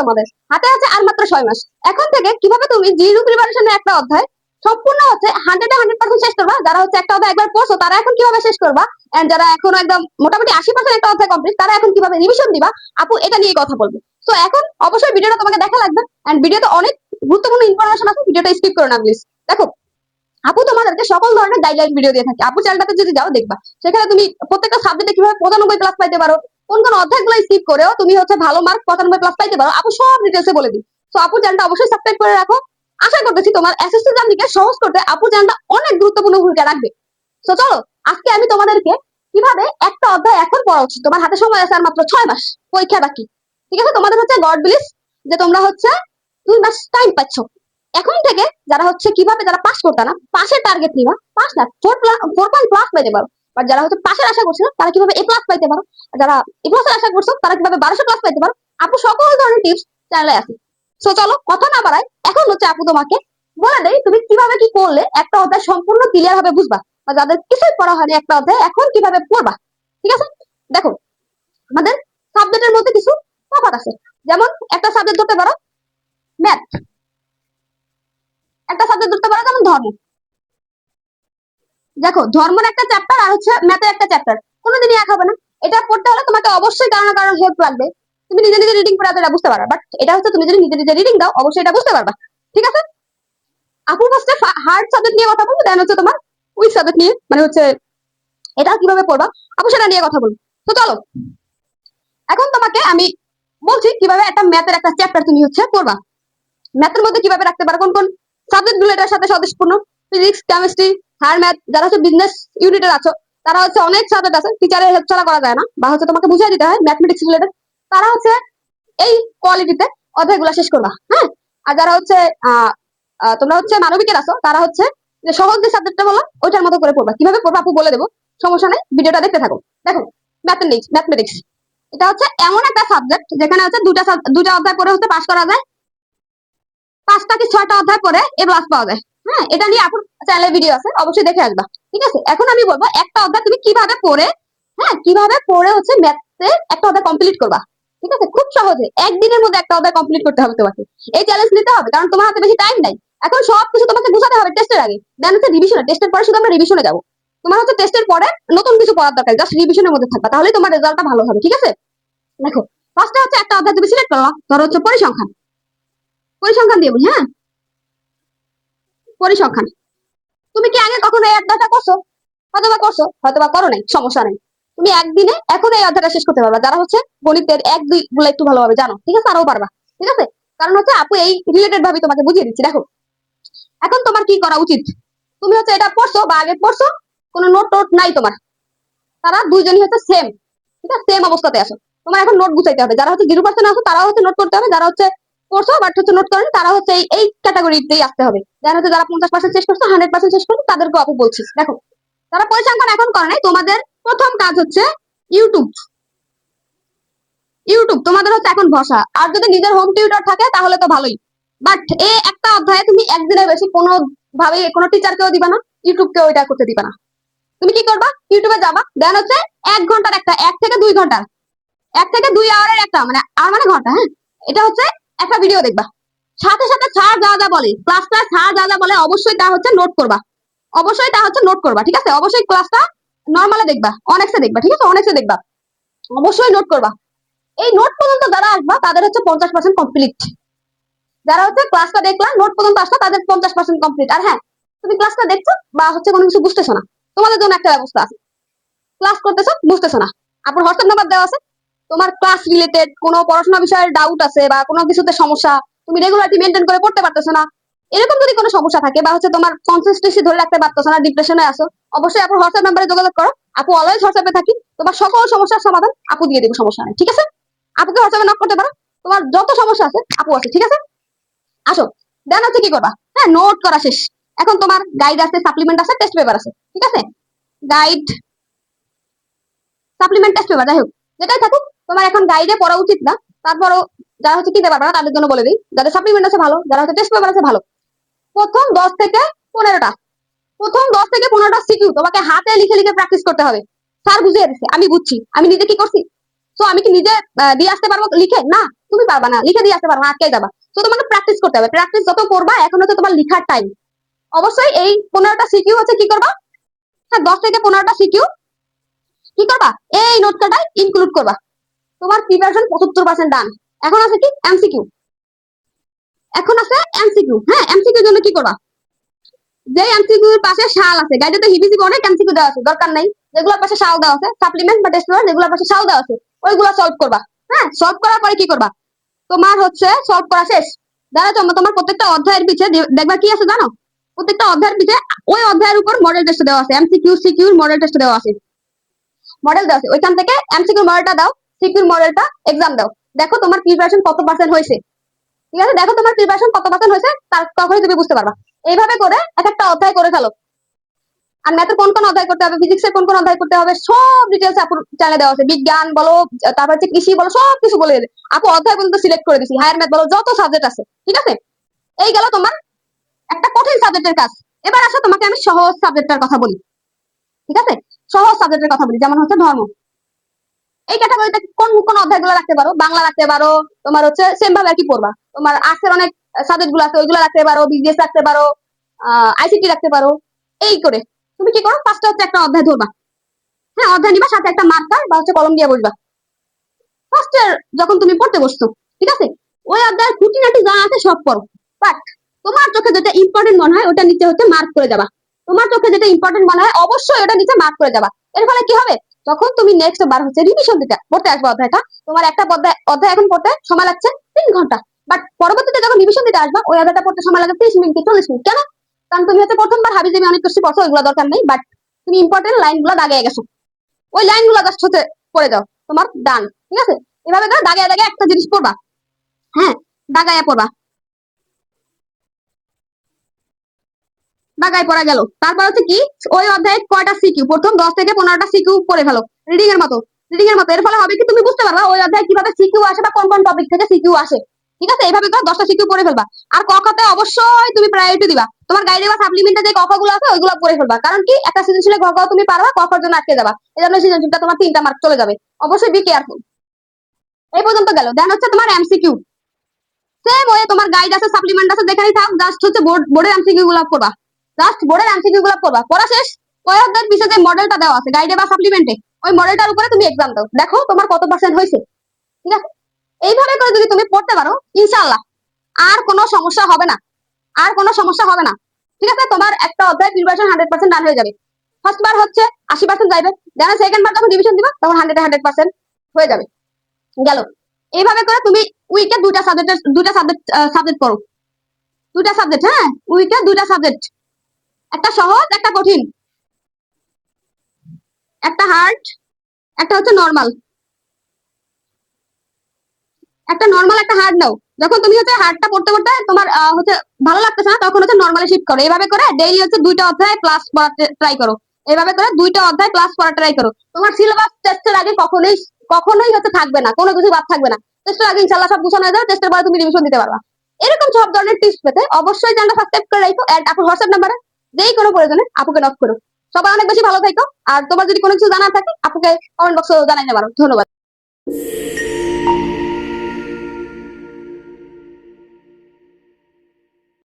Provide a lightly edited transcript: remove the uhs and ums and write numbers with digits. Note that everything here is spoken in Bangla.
তোমাদের হাতে আছে আর মাত্র 6 মাস। এখন থেকে কিভাবে তুমি জিরো প্রিপারেশনের একটা অধ্যায় সম্পূর্ণ হচ্ছে 100% শেষ করবা। যারা হচ্ছে একটা অধ্যায় একবার পড়ছো তারা এখন কিভাবে শেষ করবা, এন্ড যারা এখন একদম মোটামুটি 80% একটা অধ্যায় কমপ্লিট তারা এখন কিভাবে রিভিশন দিবা, আপু এটা নিয়ে কথা বলবো। তো এখন অবশ্যই ভিডিওটা তোমাকে দেখা লাগবে, এন্ড ভিডিওতে অনেক গুরুত্বপূর্ণ ইনফরমেশন আছে, ভিডিওটা স্কিপ করো না প্লিজ। দেখো, আপু তোমাদেরকে সকল ধরনের গাইডলাইন ভিডিও দিয়ে থাকে। আপু চ্যানেলটাতে যদি যাও দেখবা সেখানে তুমি প্রত্যেকটা সাবজেক্টে কিভাবে 95+ পাইতে পারো, কোন কোন অধ্যায়গুলো স্কিপ করেও তুমি হচ্ছে ভালো মার্ক 95+ পাইতে পারো, আপু সব ডিটেলসে বলে দিই। তো আপু চ্যানেলটা অবশ্যই সাবস্ক্রাইব করে রাখো। আশা করতেছি তোমার এসএসসি জার্নিকে সহজ করতে আপু চ্যানেলটা অনেক গুরুত্বপূর্ণ ভূমিকা রাখবে। তো চলো আজকে আমি তোমাদেরকে কিভাবে একটা অধ্যায় এখন পড়া উচিত। তোমার হাতে সময় আছে আর মাত্র 6 মাস, পরীক্ষা বাকি। ঠিক আছে, তোমাদের হচ্ছে গড ব্লেস যে তোমরা হচ্ছে 2 মাস টাইম পাচ্ছ। এখন থেকে যারা হচ্ছে কিভাবে যারা পাস করতে না, পাশের টার্গেট নিবা, পাস না 4 পয়েন্ট প্লাস পাইতে পারো। বাট যারা হচ্ছে পাশের আশা করছো তারা কিভাবে A+ পাইতে পারো, যারা A+ এর আশা করছো তারা কিভাবে 1200+ পাইতে পারো, আপু সকল ধরনের টিপস চ্যানেলে আছে। সো চলো কথা না বাড়াই, এখন হচ্ছে আপু তোমাকে বলে দেই তুমি কিভাবে কি করলে একটা অধ্যায় সম্পূর্ণ ক্লিয়ার ভাবে বুঝবা, বা যাদের কিছুই পড়া হয়নি একটা অধ্যায় এখন কিভাবে পড়বা। ঠিক আছে, দেখো আমাদের সাবজেক্টের মধ্যে কিছু তফাৎ আছে। যেমন একটা সাবজেক্ট ধরতে পারো ম্যাথ, একটা সাবজেক্ট ধরতে পারো যেমন ধর্ম। দেখো ধর্মের একটা চ্যাপ্টার আর হচ্ছে ম্যাথের একটা চ্যাপ্টার কোনোদিনই এক হবে না। এটা পড়তে হলে তোমাকে অবশ্যই কারো না কারোর হেল্প লাগবে। তুমি নিজে নিজে রিডিং করে এটা বুঝতে পারবা, বাট এটা হচ্ছে তুমি যদি নিজে নিজে রিডিং দাও অবশ্যই এটা বুঝতে পারবা। ঠিক আছে, আপু ফার্স্টে হার্ড সাবজেক্ট নিয়ে কথা বলবো, দেন হচ্ছে তোমার উইক সাবজেক্ট নিয়ে, মানে হচ্ছে এটা কিভাবে পড়বা আপু সেটা নিয়ে কথা বলবো। তো চলো এখন তোমাকে আমি বলছি কিভাবে একটা ম্যাথের একটা চ্যাপ্টার তুমি হচ্ছে পড়বা। ম্যাথের মধ্যে কিভাবে রাখতে পারো, কোন কোন সাবজেক্ট গুলো এটার সাথে স্বতঃস্ফূর্ণ, ফিজিক্স, কেমিস্ট্রি, হায়ার ম্যাথ। যারা হচ্ছে বিজনেস ইউনিটের আছো তারা হচ্ছে অনেক সাবজেক্ট আছে টিচারের হেল্প ছাড়া করা যায় না, বা হচ্ছে তোমাকে বুঝিয়ে দিতে হয় ম্যাথমেটিক্স রিলেটেড। তারা হচ্ছে এই কোয়ালিটিতে অধ্যায়গুলো শেষ করবা। হ্যাঁ, আর যারা হচ্ছে তোমরা হচ্ছে মানবিকের আছো তারা হচ্ছে যে সহজ যে সাবজেক্টটা বলো ওইটার মতো করে পড়বা। কিভাবে পড়বা আপু বলে দেবো, সমস্যা নেই, ভিডিওটা দেখতে থাকো। দেখো ম্যাথমেটিক্স এটা হচ্ছে এমন একটা সাবজেক্ট যেখানে হচ্ছে দুটা অধ্যায় পড়ে হচ্ছে পাস করা যায়, 5টা কি 6টা অধ্যায় পরে A+ পাওয়া যায়। হ্যাঁ, এটা নিয়ে আপুর চ্যানেলে ভিডিও আছে, অবশ্যই দেখে আসবা। ঠিক আছে, এখন আমি বলবো একটা অধ্যায় তুমি কিভাবে পড়ে, হ্যাঁ কিভাবে পড়ে হচ্ছে ম্যাথে একটা অধ্যায় কমপ্লিট করবা। ঠিক আছে, খুব সহজে একদিনের মধ্যে একটা অধ্যায় কমপ্লিট করতে হবে তোমাকে। এই চ্যালেঞ্জ নিতে হবে কারণ তোমার হাতে বেশি টাইম নাই। এখন সবকিছু তোমাকে বুঝাতে হবে টেস্টের আগে, দেন হচ্ছে রিভিশনে, টেস্টের পরে শুধু আমরা রিভিশনে যাবো। তোমার হচ্ছে টেস্টের পরে নতুন কিছু পড়ার দরকার, জাস্ট রিভিশনের মধ্যে থাকবা, তাহলে তোমার রেজাল্টটা ভালো হবে। ঠিক আছে, দেখো ফার্স্টে হচ্ছে একটা অধ্যায় তুমি সিলেক্ট করলা, ধরো হচ্ছে পরিসংখ্যান। পরিসংখ্যান দিয়ে বলি, হ্যাঁ পরিসংখ্যান। তুমি কি আগে কখনো এই অধ্যায়টা করছো? হয়তোবা করো নাই, সমস্যা নেই। তুমি একদিনে এখন এই অধ্যায়টা শেষ করতে পারবা, যারা হচ্ছে গণিতের 1 2 গুলো একটু ভালোভাবে জানো। ঠিক আছে, আরও পারবা। ঠিক আছে, কারণ হচ্ছে আপু এই রিলেটেড ভাবে তোমাকে বুঝিয়ে দিচ্ছি। দেখো এখন তোমার কি করা উচিত, তুমি হচ্ছে এটা পড়ছো বা আগে পড়ছো, কোনো নোট টোট নাই তোমার, তারা দুইজনই হচ্ছে সেম, ঠিক আছে সেম অবস্থাতে আসো। তোমার এখন নোট গুছাইতে হবে। যারা হচ্ছে 0% আসো তারাও হচ্ছে নোট করতে হবে, যারা হচ্ছে করছো বাট হচ্ছে নোট করেন তারা হচ্ছে এই ক্যাটাগরিতেই আসতে হবে। যারা হচ্ছে যারা 50% শেষ করছো, 100% শেষ করছো, তাদেরকে আপু বলছি। দেখো যারা পরিসংখ্যান এখন করে নাই, তোমাদের প্রথম কাজ হচ্ছে ইউটিউব। তোমাদের হচ্ছে এখন ভরসা। আর যদি নিজের হোম টিউটর থাকে তাহলে তো ভালোই, বাট এই একটা অধ্যায়ে তুমি একদিনের বেশি কোনো ভাবে কোনো টিচারকেও দিবা না, ইউটিউবকেও এটা করতে দিবা না। তুমি কি করবা, ইউটিউবে যাবা, দেন হচ্ছে 1 ঘন্টার একটা, 1 থেকে 2 ঘন্টার, 1 থেকে 2 আওয়ারের একটা, মানে আর মানে ঘন্টা, হ্যাঁ এটা হচ্ছে একটা ভিডিও দেখবা। সাথে সাথে স্যার যা যা বলে, ক্লাসটা স্যার যা যা বলে অবশ্যই তা হচ্ছে নোট করবা। অবশ্যই তা হচ্ছে নোট করবা। ঠিক আছে, অবশ্যই ক্লাসটা নর্মালে দেখবা, অনেক্সে দেখবা। ঠিক আছে, অনেক্সে দেখবা, অবশ্যই নোট করবা। এই নোট পর্যন্ত যারা আসবা তাদের হচ্ছে 50% কমপ্লিট। যারা হচ্ছে ক্লাসটা দেখলা নোট পর্যন্ত আসলা তাদের 50% কমপ্লিট। আর হ্যাঁ, তুমি ক্লাসটা দেখছো বা হচ্ছে কোনো কিছু বুঝতেছো না, তোমাদের জন্য একটা ব্যবস্থা আছে। ক্লাস করতেছো বুঝতেছো না, আপনার হোয়াটসঅ্যাপ নাম্বার দেওয়া আছে। তোমার ক্লাস রিলেটেড কোনো পড়াশোনা বিষয়ের ডাউট আছে বা কোনো কিছুতে সমস্যা, তুমি রেগুলারিটি মেনটেন করে পড়তে পারতেছো না, এরকম যদি কোনো সমস্যা থাকে বা হচ্ছে তোমার কনসিস্টেন্সি ধরে রাখতে পারতেছো না, ডিপ্রেশনে আসো, অবশ্যই আপনার হোয়াটসঅ্যাপ নাম্বারে যোগাযোগ করো। আপু অলওয়েজ হোয়াটসঅ্যাপে থাকি, তোমার সকল সমস্যার সমাধান আপু দিয়ে দেবো, সমস্যা নেই। ঠিক আছে, আপুকে হোয়াটসঅ্যাপে নক করতে পারো, তোমার যত সমস্যা আছে আপু আছে। ঠিক আছে, আসো, দেন হচ্ছে কি করবা, হ্যাঁ নোট করা শেষ। এখন তোমার গাইড আছে, সাপ্লিমেন্ট আছে, টেস্ট পেপার আছে। ঠিক আছে, গাইড, সাপ্লিমেন্ট, টেস্ট পেপার, যাই হোক যেটাই থাকুক, তোমার এখন গাইডে পড়া উচিত না। তারপরও যারা হচ্ছে কিনতে পারবে না তাদের জন্য বলে দিই, যাদের সাপ্লিমেন্ট আছে ভালো, যারা হচ্ছে টেস্ট পেপার আছে ভালো। প্রথম 10 থেকে 15টা, প্রথম 10 থেকে 15টা সিকিউ তোমাকে হাতে লিখে লিখে প্র্যাকটিস করতে হবে। স্যার বুঝিয়ে দিচ্ছে, আমি বুঝছি, আমি নিজে কি করছি, তো আমি কি নিজে দিয়ে আসতে পারবো লিখে? না, তুমি পারবা না, লিখে দিয়ে আসতে পারবা, আটকে যাবা। তো তোমাকে প্র্যাকটিস করতে হবে, প্র্যাকটিস যত করবা, এখন হচ্ছে তোমার লিখার টাইম। অবশ্যই এই 15টা সিকিউ হচ্ছে কি করবা, হ্যাঁ 10 থেকে 15টা সিকিউ কি করবা, এই নোটটায় ইনক্লুড করবা। তোমার প্রিপারেশন 75% ডান। এখন আছে কি এমসিকিউ, এখন আছে এমসিকিউ। হ্যাঁ এমসিকিউ জন্য কি করবা, যে এমসিকিউ এর পাশে শাল আছে, গাইডে তো হিবিসিবি অনেক এমসিকিউ দেওয়া আছে, দরকার নাই। যেগুলোর পাশে শাল দেওয়া আছে, সাপ্লিমেন্ট বা টেস্ট পেপার যেগুলোর পাশে শাল দেওয়া আছে, ওইগুলো সলভ করবা। হ্যাঁ সলভ করার পরে কি করবা, তোমার হচ্ছে সলভ করা শেষ। জানো তোমার প্রত্যেকটা অধ্যায়ের পিছে দেখবা কি আছে জানো, প্রত্যেকটা অধ্যায়ের পিছে ওই অধ্যায়ের উপর মডেল টেস্ট দেওয়া আছে, এমসিকিউ সিকিউ মডেল টেস্ট দেওয়া আছে, মডেল দেওয়া আছে। ওইখান থেকে এমসিকিউ মডেলটা দাও, সিকিউর মডেলটা এক্সাম দাও, দেখো তোমার প্রিপারেশন কত পার্সেন্ট হয়েছে। ঠিক আছে, দেখো তোমার প্রিপারেশন কত পার্সেন্ট হয়েছে, তার তখনই তুমি বুঝতে পারবা। এইভাবে করে এক একটা অধ্যায় করে ফেলো। আর ম্যাথের কোন কোন অধ্যায় করতে হবে, ফিজিক্সের কোন কোন অধ্যায় করতে হবে, সব ডিটেলস আপুর চ্যানেলে দেওয়া আছে। বিজ্ঞান বলো, তারপর হচ্ছে কৃষি বলো, সবকিছু বলে দেবে আপু। অধ্যায় পর্যন্ত সিলেক্ট করে দিছি, হায়ার ম্যাথ বলো, যত সাবজেক্ট আছে। ঠিক আছে, এই গেল তোমার একটা কঠিন সাবজেক্টের কাজ। এবার আসো তোমাকে আমি সহজ সাবজেক্টের কথা বলি। ঠিক আছে, সহজ সাবজেক্টের কথা বলি, যেমন হচ্ছে ধর্ম। এই ক্যাটাগরিতে কোন কোন অধ্যায়গুলো রাখতে পারো, বাংলা রাখতে পারো, তোমার হচ্ছে সেম ভাবে আর কি পড়বা। তোমার আর্টসের অনেক সাবজেক্ট গুলো আছে, ওইগুলো রাখতে পারো, বিজনেস রাখতে পারো, আইসিটি রাখতে পারো। এই করে তুমি কি করো, ফার্স্টে হচ্ছে একটা অধ্যায় ধরবা। হ্যাঁ অধ্যায় নিবা, সাথে একটা মার্কার বা হচ্ছে কলম দিয়ে বসবা। ফার্স্টে যখন তুমি পড়তে বসছো, ঠিক আছে, ওই অধ্যায়ের খুঁটিনাটি যা আছে সব পড়ো। বাট তোমার চোখে যেটা ইম্পর্টেন্ট মনে হয় ওটা নিচে হচ্ছে মার্ক করে যাবা। তোমার চোখে যেটা ইম্পর্টেন্ট মনে হয় অবশ্যই ওটা নিচে মার্ক করে যাবা। এর ফলে কি হবে, তখন তুমি নেক্সট বার হচ্ছে রিভিশন দিতে পড়তে আসবে অধ্যায়টা। তোমার একটা অধ্যায় এখন পড়তে সময় লাগছে 3 ঘন্টা, বাট পরবর্তীতে যখন রিভিশন দিতে আসবা ওই অধ্যায়টা পড়তে সময় লাগে 30 মিনিট কি 40 মিনিট। কেন, কারণ তুমি হচ্ছে প্রথমবার হাবি জাবি অনেক কিছু পড়ছো, ওইগুলো দরকার নেই, বাট তুমি ইম্পর্টেন্ট লাইনগুলো দাগিয়ে গেছো, ওই লাইনগুলো জাস্ট হচ্ছে পড়ে দাও, তোমার ডান। ঠিক আছে, এভাবে করে দাগায় দাগায় একটা জিনিস পড়বা। হ্যাঁ দাগায় পড়বা, দাগায় পড়া গেল। তারপর হচ্ছে কি, ওই অধ্যায়ে কয়টা সিকিউ, প্রথম 10 থেকে 15টা সিকিউ পড়ে ফেলো, রিডিং এর মতো। রিডিং এর মতো, এর ফলে হবে কি, তুমি বুঝতে পারবা ওই অধ্যায়ে কিভাবে সিকিউ আসে বা কোন কোন টপিক থেকে সিকিউ আসে। ঠিক আছে, এইভাবে করে 10টা সিকিউ পড়ে ফেলবা। আর কখতে অবশ্যই তুমি প্রায়োরিটি দিবা, তোমার গাইডে বা সাপ্লিমেন্টে যে কখগুলো আছে ওইগুলো পড়ে ফেলবা। কারণ কি, একটা সৃজনশীলে ক তুমি পারবা, কখর জন্য আটকে যাবা, এই জন্য সৃজনশীলটা তোমার 3টা মার্ক চলে যাবে। অবশ্যই বি কেয়ারফুল। এই পর্যন্ত গেল, দেন হচ্ছে তোমার এমসিকিউ। সেম ওয়ে তোমার গাইড আছে, সাপ্লিমেন্ট আছে, যেখানেই থাক, জাস্ট হচ্ছে বোর্ডের এমসিকিউ গুলো পড়বা। জাস্ট বোর্ডের এমসিকিউ গুলো পড়বা, পড়া শেষ। কয় অধ্যায়ের পিছনে যে মডেলটা দেওয়া আছে গাইডে বা সাপ্লিমেন্টে, ওই মডেলটার উপরে তুমি এক্সাম দাও, দেখো তোমার কত পার্সেন্ট হয়েছে। ঠিক আছে, এইভাবে করে যদি তুমি পড়তে পারো, ইনশাআল্লাহ আর কোনো সমস্যা হবে না, আর কোনো সমস্যা হবে না। ঠিক আছে, তোমার একটা অধ্যায় প্রিপারেশন 100% ডান হয়ে যাবে। ফার্স্ট বার হচ্ছে 80% যাইবে, দেন সেকেন্ড বার যখন রিভিশন দিবা তখন 100% হয়ে যাবে। গেল, এইভাবে করে তুমি উইকে দুইটা সাবজেক্ট পড়ো, দুইটা সাবজেক্ট। হ্যাঁ উইকে দুইটা সাবজেক্ট, একটা সহজ একটা কঠিন, একটা হার্ড একটা হচ্ছে নর্মাল, একটা নর্মাল একটা হার্ড নাও। যখন তুমি হচ্ছে হার্ডটা পড়তে পড়তে তোমার হচ্ছে ভালো লাগতেছে না, তখন হচ্ছে নর্মালে শিফট করো। এইভাবে করে ডেইলি হচ্ছে দুইটা অধ্যায় প্লাস পড়াতে ট্রাই করো। এইভাবে করে দুইটা অধ্যায় প্লাস পড়া ট্রাই করো। তোমার সিলেবাস টেস্টের আগে কখনোই কখনোই হচ্ছে থাকবে না, কোনো কিছু বাদ থাকবে না। টেস্টের আগে ইনশাআল্লাহ সব গুছানো হয়ে যাবে, টেস্টের পরে তুমি রিভিশন দিতে পারবা। এরকম সব ধরনের টিপস পেতে অবশ্যই চ্যানেলটা সাবস্ক্রাইব করে রাখো, এন্ড আপুর হোয়াটসঅ্যাপ নাম্বারে যেই কোনো প্রয়োজনে আপুকে নক করো। সবাই অনেক বেশি ভালো থাকো, আর তোমার যদি কোনো কিছু জানা থাকে আপুকে কমেন্ট বক্সে জানাইতে পারো। ধন্যবাদ।